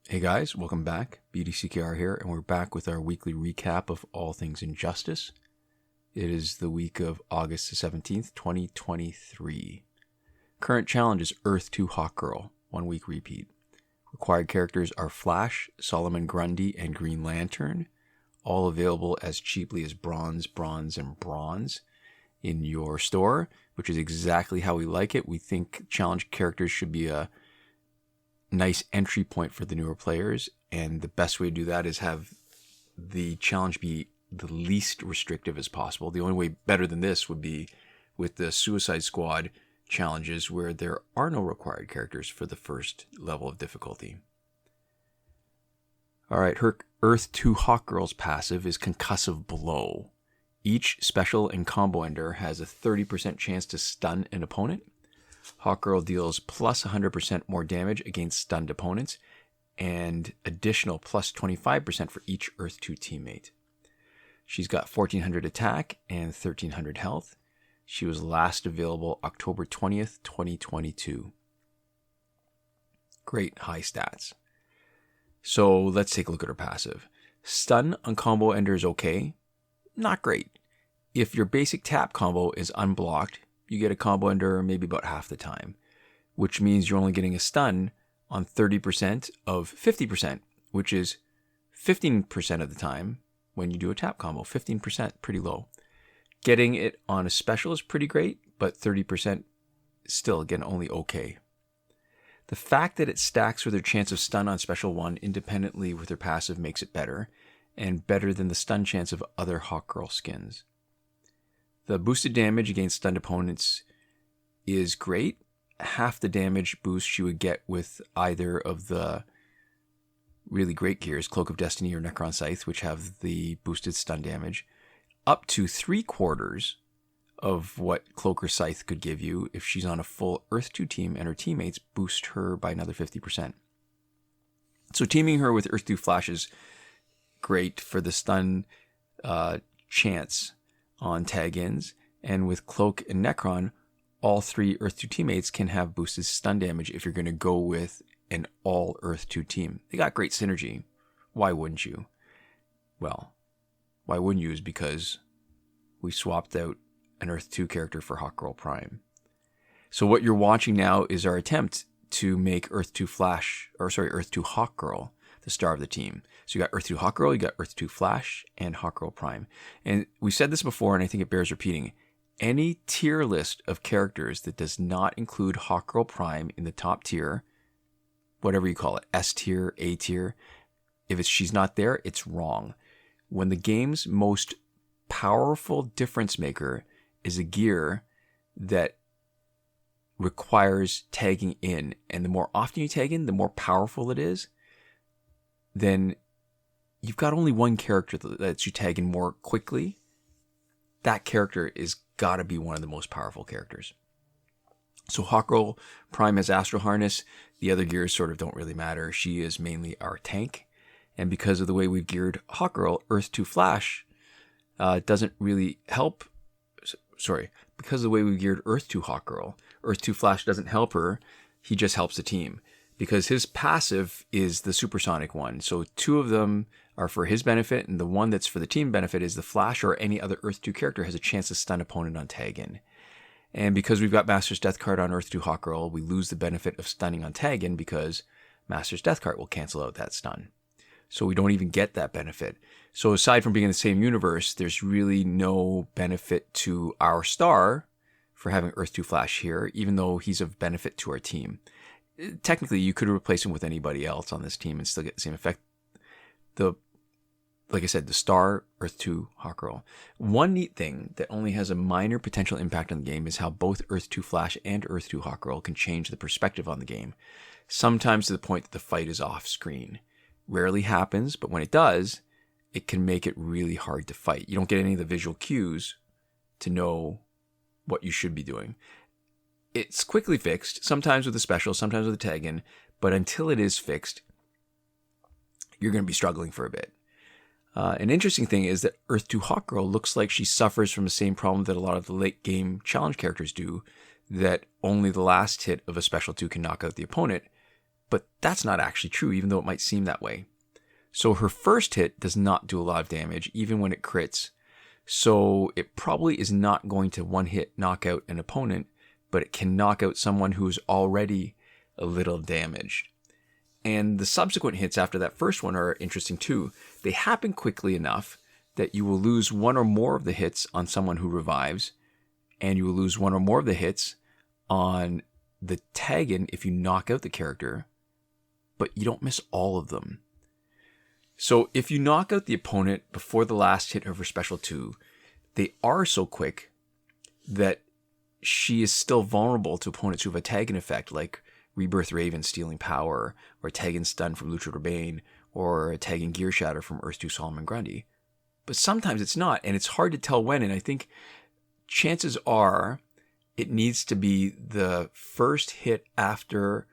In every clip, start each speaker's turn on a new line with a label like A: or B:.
A: Hey guys, welcome back. BDCKR here, and we're back with our weekly recap of all things Injustice. It is the week of August the 17th, 2023. Current challenge is Earth 2 Hawkgirl, 1 week repeat. Required characters are Flash, Solomon Grundy, and Green Lantern, all available as cheaply as bronze, and bronze in your store, which is exactly how we like it. We think challenge characters should be a nice entry point for the newer players, and the best way to do that is have the challenge be the least restrictive as possible. The only way better than this would be with the Suicide Squad challenges where there are no required characters for the first level of difficulty. Alright, her Earth 2 Hawkgirl's passive is Concussive Blow. Each special and combo ender has a 30% chance to stun an opponent. Hawkgirl deals plus 100% more damage against stunned opponents and additional plus 25% for each Earth 2 teammate. She's got 1400 attack and 1300 health. She was last available October 20th, 2022. Great high stats. So let's take a look at her passive. Stun on combo ender is okay. Not great. If your basic tap combo is unblocked, you get a combo ender maybe about half the time, which means you're only getting a stun on 30% of 50%, which is 15% of the time when you do a tap combo. 15%, pretty low. Getting it on a special is pretty great, but 30% still, again, only okay. The fact that it stacks with her chance of stun on special 1 independently with her passive makes it better, and better than the stun chance of other Hawkgirl skins. The boosted damage against stunned opponents is great. Half the damage boost you would get with either of the really great gears, Cloak of Destiny or Necron Scythe, which have the boosted stun damage. Up to 3/4 of what Cloak or Scythe could give you if she's on a full Earth 2 team and her teammates boost her by another 50%. So teaming her with Earth 2 Flash is great for the stun chance on tag-ins, and with Cloak and Necron, all 3 Earth 2 teammates can have boosted stun damage if you're going to go with an all Earth 2 team. They got great synergy. Why wouldn't you? Well, why wouldn't you is because we swapped out an Earth 2 character for Hawkgirl Prime. So what you're watching now is our attempt to make Earth 2 Hawkgirl the star of the team. So you got Earth 2 Hawkgirl, you got Earth 2 Flash, and Hawkgirl Prime. And we said this before, and I think it bears repeating. Any tier list of characters that does not include Hawkgirl Prime in the top tier, whatever you call it, S tier, A tier, if she's not there, it's wrong. When the game's most powerful difference maker is a gear that requires tagging in, and the more often you tag in, the more powerful it is, then you've got only one character that lets you tag in more quickly. That character is got to be one of the most powerful characters. So Hawkgirl Prime has Astral Harness. The other gears sort of don't really matter. She is mainly our tank. And because of the way we've geared Hawkgirl, Earth 2 Flash doesn't really help. Sorry, because of the way we geared Earth 2 Hawkgirl, Earth 2 Flash doesn't help her. He just helps the team, because his passive is the supersonic one. So 2 of them are for his benefit, and the one that's for the team benefit is the Flash or any other Earth 2 character has a chance to stun opponent on tag-in. And because we've got Master's Death card on Earth 2 Hawkgirl, we lose the benefit of stunning on tag-in because Master's Death card will cancel out that stun. So we don't even get that benefit. So aside from being in the same universe, there's really no benefit to our star for having Earth 2 Flash here, even though he's of benefit to our team. Technically, you could replace him with anybody else on this team and still get the same effect. Like I said, the star, Earth 2 Hawkgirl. One neat thing that only has a minor potential impact on the game is how both Earth 2 Flash and Earth 2 Hawkgirl can change the perspective on the game, sometimes to the point that the fight is off screen. Rarely happens, but when it does, it can make it really hard to fight. You don't get any of the visual cues to know what you should be doing. It's quickly fixed, sometimes with a special, sometimes with a tag-in, but until it is fixed, you're going to be struggling for a bit. An interesting thing is that Earth 2 Hawkgirl looks like she suffers from the same problem that a lot of the late game challenge characters do, that only the last hit of a special 2 can knock out the opponent. But that's not actually true, even though it might seem that way. So her first hit does not do a lot of damage, even when it crits. So it probably is not going to one-hit knock out an opponent, but it can knock out someone who's already a little damaged. And the subsequent hits after that first one are interesting too. They happen quickly enough that you will lose one or more of the hits on someone who revives, and you will lose one or more of the hits on the tag-in if you knock out the character, but you don't miss all of them. So if you knock out the opponent before the last hit of her special 2, they are so quick that she is still vulnerable to opponents who have a tag-in effect, like Rebirth Raven stealing power, or a tag-in stun from Luchador Bane, or a tag-in Gear Shatter from Earth 2 Solomon Grundy. But sometimes it's not, and it's hard to tell when, and I think chances are it needs to be the first hit after...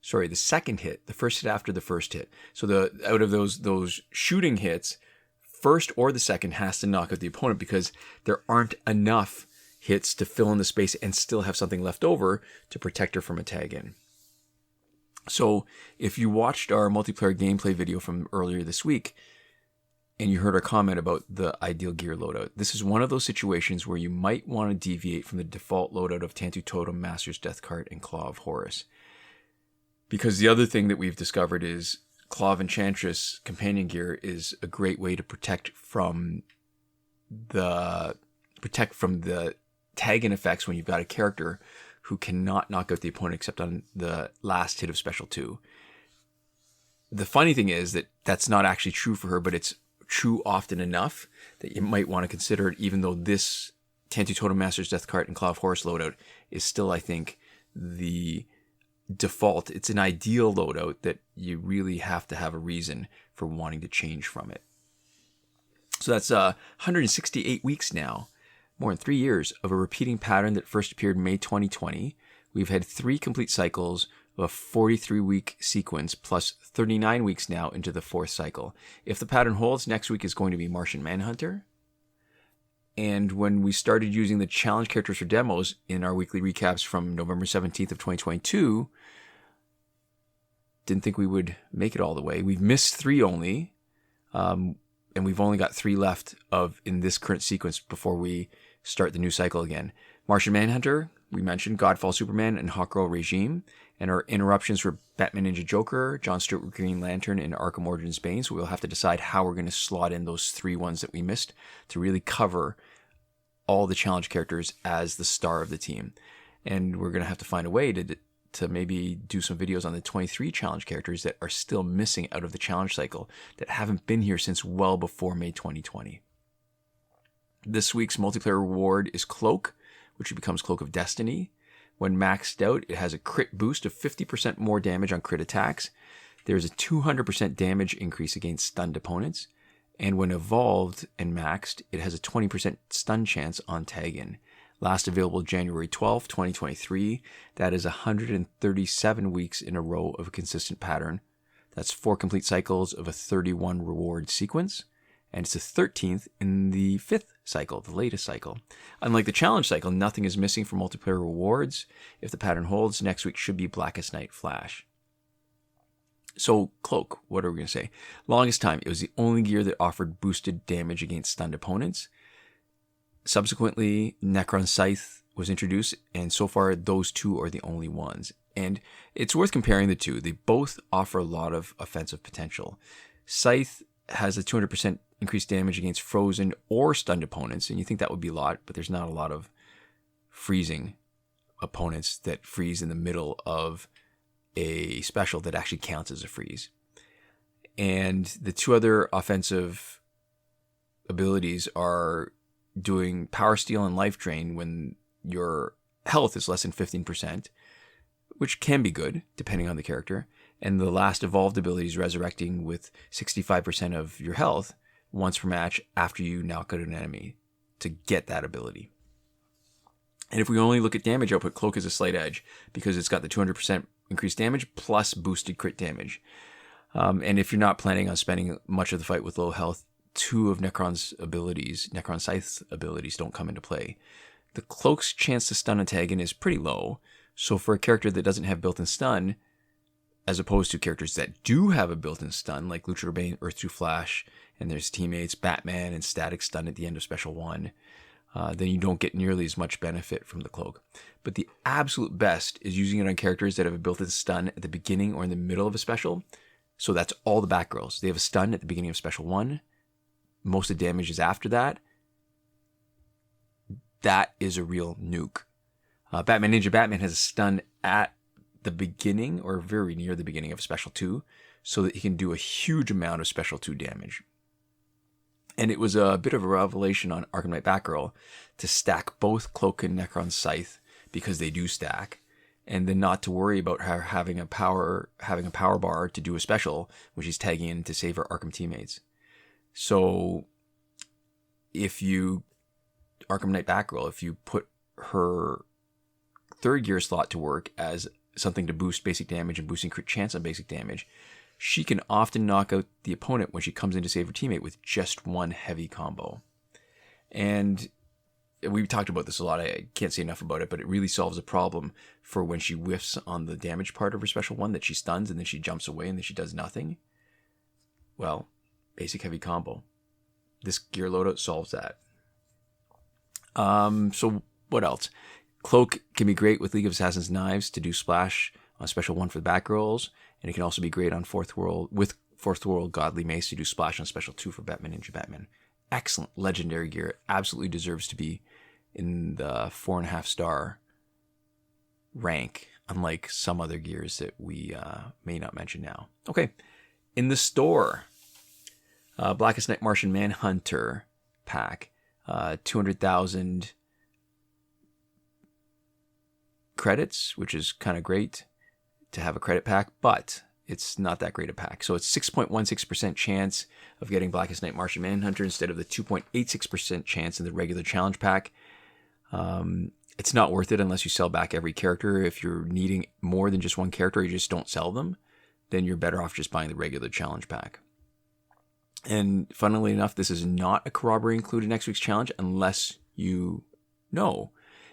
A: the second hit, the first hit after the first hit. So out of those shooting hits, first or the second has to knock out the opponent, because there aren't enough hits to fill in the space and still have something left over to protect her from a tag-in. So if you watched our multiplayer gameplay video from earlier this week, and you heard our comment about the ideal gear loadout, this is one of those situations where you might want to deviate from the default loadout of Tantu Totem, Master's Death Cart, and Claw of Horus. Because the other thing that we've discovered is Claw of Enchantress companion gear is a great way to protect from the tag-in effects when you've got a character who cannot knock out the opponent except on the last hit of special 2. The funny thing is that that's not actually true for her, but it's true often enough that you might want to consider it, even though this Tantu Totem, Master's Death Cart, and Claw of Horus loadout is still, I think, the default. It's an ideal loadout that you really have to have a reason for wanting to change from it. So that's 168 weeks now, more than 3 years of a repeating pattern that first appeared May 2020. We've had 3 complete cycles of a 43-week sequence, plus 39 weeks now into the 4th cycle. If the pattern holds, next week is going to be Martian Manhunter. And when we started using the challenge characters for demos in our weekly recaps from November 17th of 2022, didn't think we would make it all the way. We've missed 3 only, and we've only got 3 left in this current sequence before we start the new cycle again. Martian Manhunter, we mentioned, Godfall Superman, and Hawkgirl Regime. And our interruptions were Batman Ninja Joker, John Stewart Green Lantern, and Arkham Origins Bane. So we'll have to decide how we're going to slot in those 3 ones that we missed to really cover all the challenge characters as the star of the team. And we're going to have to find a way to maybe do some videos on the 23 challenge characters that are still missing out of the challenge cycle, that haven't been here since well before May 2020. This week's multiplayer reward is Cloak, which becomes Cloak of Destiny. When maxed out, it has a crit boost of 50% more damage on crit attacks. There's a 200% damage increase against stunned opponents. And when evolved and maxed, it has a 20% stun chance on tag-in. Last available January 12th, 2023. That is 137 weeks in a row of a consistent pattern. That's 4 complete cycles of a 31 reward sequence. And it's the 13th in the 5th cycle, the latest cycle. Unlike the challenge cycle, nothing is missing for multiplayer rewards. If the pattern holds, next week should be Blackest Night Flash. So, Cloak, what are we going to say? Longest time, it was the only gear that offered boosted damage against stunned opponents. Subsequently, Necron Scythe was introduced, and so far, those 2 are the only ones. And it's worth comparing the 2. They both offer a lot of offensive potential. Scythe has a 200% increased damage against frozen or stunned opponents, and you think that would be a lot, but there's not a lot of freezing opponents that freeze in the middle of a special that actually counts as a freeze. And the 2 other offensive abilities are doing Power Steal and Life Drain when your health is less than 15%, which can be good depending on the character. And the last evolved ability is Resurrecting with 65% of your health once per match after you knock out an enemy to get that ability. And if we only look at damage output, Cloak is a slight edge because it's got the 200% increased damage plus boosted crit damage. And if you're not planning on spending much of the fight with low health, 2 of Necron's abilities, Necron Scythe's abilities, don't come into play. The Cloak's chance to stun a tag-in is pretty low, so for a character that doesn't have built-in stun, as opposed to characters that do have a built-in stun, like Luchador Bane, Earth 2 Flash, and there's teammates, Batman, and Static Stun at the end of Special 1, then you don't get nearly as much benefit from the cloak. But the absolute best is using it on characters that have a built-in stun at the beginning or in the middle of a special. So that's all the Batgirls. They have a stun at the beginning of Special 1. Most of the damage is after that. That is a real nuke. Batman Ninja Batman has a stun at the beginning or very near the beginning of Special 2 so that he can do a huge amount of Special 2 damage. And it was a bit of a revelation on Arkham Knight Batgirl to stack both Cloak and Necron Scythe because they do stack, and then not to worry about her having a power bar to do a special when she's tagging in to save her Arkham teammates. So if you Arkham Knight Batgirl, if you put her third gear slot to work as something to boost basic damage and boosting crit chance on basic damage, she can often knock out the opponent when she comes in to save her teammate with just one heavy combo. And we've talked about this a lot. I can't say enough about it, but it really solves a problem for when she whiffs on the damage part of her Special 1 that she stuns and then she jumps away and then she does nothing. Well, basic heavy combo. This gear loadout solves that. So what else? Cloak can be great with League of Assassins Knives to do splash on Special 1 for the Batgirls, and it can also be great on Fourth World Godly Mace to do splash on Special 2 for Batman Ninja Batman. Excellent legendary gear. It absolutely deserves to be in the 4.5 star rank, unlike some other gears that we may not mention now. Okay, in the store, Blackest Night Martian Manhunter pack, 200,000 credits, which is kind of great to have a credit pack, but it's not that great a pack. So it's 6.16% chance of getting Blackest Night Martian Manhunter instead of the 2.86% chance in the regular challenge pack. It's not worth it unless you sell back every character. If you're needing more than just one character, you just don't sell them, then you're better off just buying the regular challenge pack. And funnily enough, this is not a corroborating clue to next week's challenge unless you know.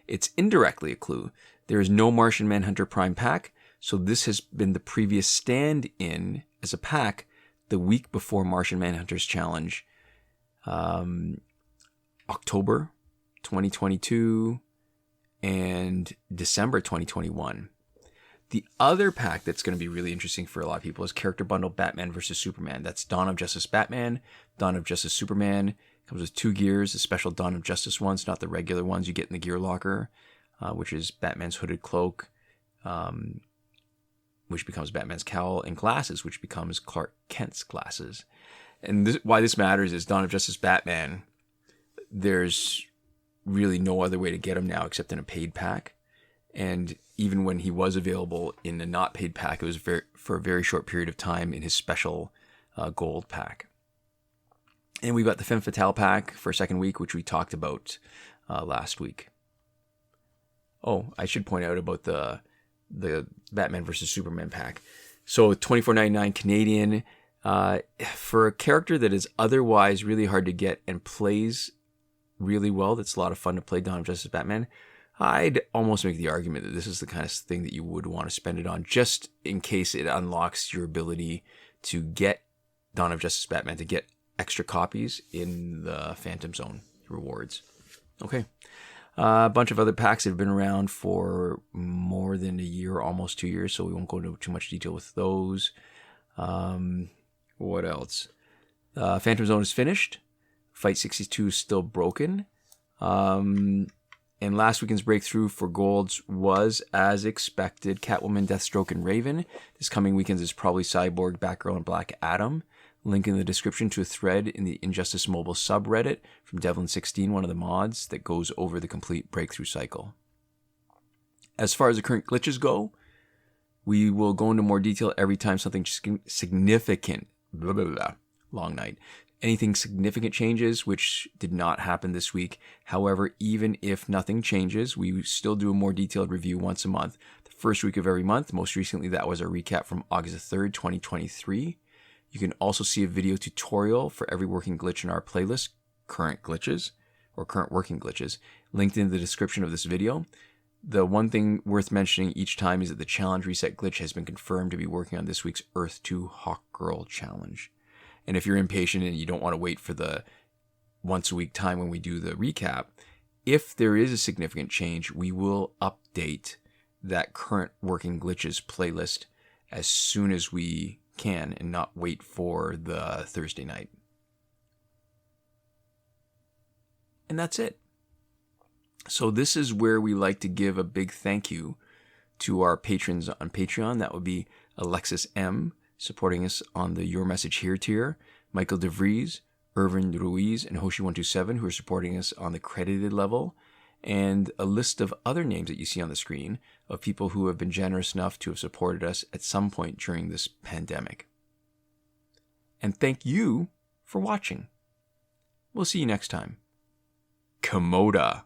A: It's indirectly a clue. There is no Martian Manhunter Prime pack, so this has been the previous stand-in as a pack the week before Martian Manhunter's challenge, October 2022 and December 2021. The other pack that's going to be really interesting for a lot of people is Character Bundle Batman vs. Superman. That's Dawn of Justice Batman, Dawn of Justice Superman. Comes with 2 gears, the special Dawn of Justice ones, not the regular ones you get in the gear locker, which is Batman's hooded cloak, which becomes Batman's cowl, and glasses, which becomes Clark Kent's glasses. And why this matters is Dawn of Justice Batman, there's really no other way to get him now except in a paid pack. And even when he was available in a not paid pack, it was for a very short period of time in his special gold pack. And we've got the Femme Fatale pack for second week, which we talked about last week. Oh, I should point out about the Batman vs. Superman pack. So $24.99 Canadian. For a character that is otherwise really hard to get and plays really well, that's a lot of fun to play Dawn of Justice Batman, I'd almost make the argument that this is the kind of thing that you would want to spend it on, just in case it unlocks your ability to get Dawn of Justice Batman, to get extra copies in the Phantom Zone rewards. Okay. A bunch of other packs that have been around for more than a year, almost 2 years, so we won't go into too much detail with those. What else? Phantom Zone is finished. Fight 62 is still broken. And last weekend's breakthrough for golds was, as expected, Catwoman, Deathstroke, and Raven. This coming weekend is probably Cyborg, Batgirl, and Black Adam. Link in the description to a thread in the Injustice Mobile subreddit from Devlin16, one of the mods, that goes over the complete breakthrough cycle. As far as the current glitches go, we will go into more detail every time something significant, long night, anything significant changes, which did not happen this week. However, even if nothing changes, we still do a more detailed review once a month. The first week of every month. Most recently, that was our recap from August 3rd, 2023. You can also see a video tutorial for every working glitch in our playlist, Current Glitches, or Current Working Glitches, linked in the description of this video. The one thing worth mentioning each time is that the challenge reset glitch has been confirmed to be working on this week's Earth 2 Hawkgirl challenge. And if you're impatient and you don't want to wait for the once a week time when we do the recap, if there is a significant change, we will update that current working glitches playlist as soon as we can and not wait for the Thursday night. And that's it. So this is where we like to give a big thank you to our patrons on Patreon. That would be Alexis M, supporting us on the Your Message Here tier, Michael Devries, Irvin, Ruiz, and Hoshi127, who are supporting us on the credited level, and a list of other names that you see on the screen of people who have been generous enough to have supported us at some point during this pandemic. And thank you for watching. We'll see you next time. Komoda.